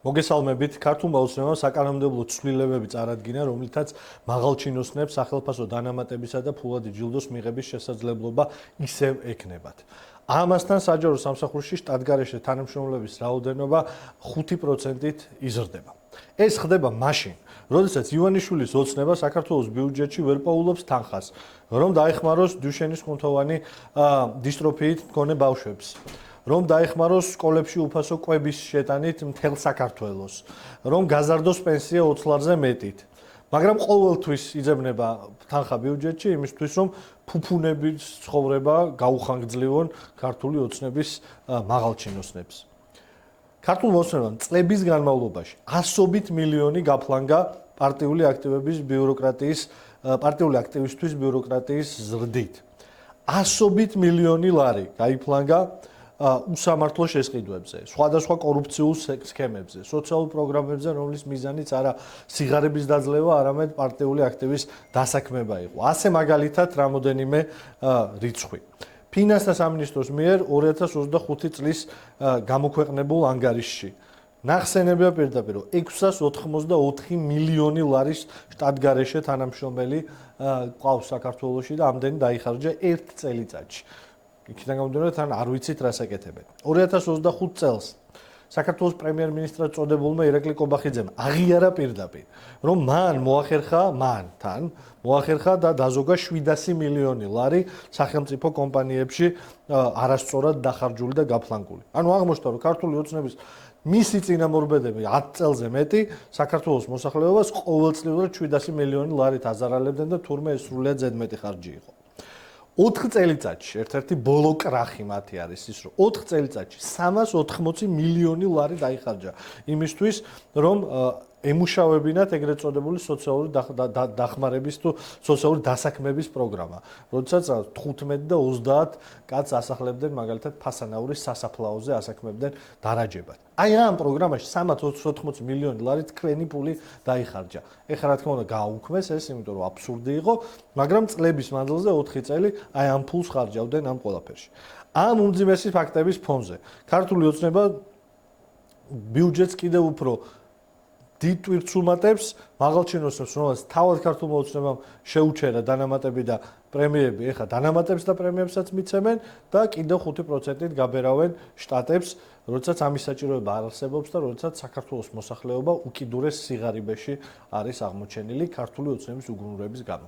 მოგესალმებით. ქართულმა ოცნებამ საკანონმდებლო ცვლილებები წარადგინა, რომლითაც მაღალჩინოსნებს სახელმწიფო დანამატებისა და ფულადი ჯილდოს მიღების შესაძლებლობა ისევ ექნებათ. ამასთან საჯარო სამსახურში შტატგარეშე თანამშრომლების რაოდენობა 5%-ით იზრდება. ეს ხდება მაშინ, როდესაც ივანიშვილის ოცნება საქართველოს ბიუჯეტში ვერ პაულობს თანხას, რომ დაეხმაროს დუშენის კუნთოვანი დისტროფიით მქონე ბავშვებს. რომ დაეხმაროს სკოლებში უფასო კვების შეტანით მთელ საქართველოს, რომ გაზარდოს პენსია 20 ლარზე მეტით. მაგრამ ყოველთვის იძებნება თანხა ბიუჯეტში იმისთვის, რომ ფუფუნების ცხოვრება გაუხანგრძლივონ ქართული ოცნების მაღალჩინოსნებს. ქართულ ოცნებამ წლების განმავლობაში ასობით მილიონი გაფლანგა პარტიული აქტივისტვის ბიუროკრატიის ზრდით. ასობით მილიონი ლარი გაიფლანგა უსამართლო შესყიდვებზე, სხვადასხვა კორუფციულ სქემებზე, სოციალურ პროგრამებზე, რომლის მიზანიც არა სიღარიბის დაძლევა, არამედ პარტიული აქტივის დასაქმება იყო. ასე მაგალითად რამოდენიმე რიცხვი. ფინანსთა სამინისტროს მიერ 2025 წლის გამოქვეყნებულ ანგარიშში ნახსენებია პირდაპირ 684 მილიონი ლარის შტატგარეშე თანამშრომელი ყავს საქართველოში და ამდენი დაიხარჯა ერთ წელიწადში. იქიდან გამომდინარე, თან არ ვიცით რას ეკეთებენ. 2025 წელს საქართველოს პრემიერ-მინისტრად წოდებულმა ირაკლი კობახიძემ აღიარა პირდაპირ, რომ მან მოახერხა და დაზოგა 700 მილიონი ლარი სახელმწიფო კომპანიებში არასწორად დახარჯული და გაფლანგული. ანუ აღმოჩნდა, რომ ქართული ოცნების მისი წინამორბედები 10 წელზე მეტი საქართველოს მოსახლეობას ყოველწლიურად 700 მილიონი ლარით აზარალებდნენ და თურმე ეს სრულიად ზედმეტი ხარჯი იყო. 4 წელიწადში ერთ-ერთი ბოლო კრახი მათი არის ის, რომ 4 წელიწადში 380 მილიონი ლარი დაიხარჯა იმისთვის, რომ ემუშავებინათ ეგრეთ წოდებული სოციალური დახმარების თუ სოციალური დასაქმების პროგრამა. როდესაც 15 და 30 კაცს ასახლებდნენ მაგალითად ფასანაურის სასაფლაოზე ასაქმებდნენ დარაჯებად. აი ამ პროგრამაში 380 მილიონი ლარი თქვენი ფული დაიხარჯა. ეხლა რა თქმა უნდა გააუქმეს ეს, იმიტომ რომ აბსურდი იყო, მაგრამ წლების მანძილზე 4 წელი აი ამ ფულს ხარჯავდნენ ამ ყველაფერში. ამ უმძიმესი ფაქტების ფონზე ქართული ოცნება ბიუჯეტს კიდევ უფრო დიდ ტვირთს უმატებს მაღალჩინოსნებს, რომელსაც თავად ქართულმა ოცნებამ შეუჩერა დანამატები და პრემიები, ეხლა დანამატებს და პრემიებსაც მიცემენ და კიდევ 5%-ით გაბერავენ შტატებს, როდესაც ამის საჭიროება არ არსებობს და როდესაც საქართველოს მოსახლეობა უკიდურეს სიღარიბეში არის აღმოჩენილი ქართული ოცნების უგუნურების გამო.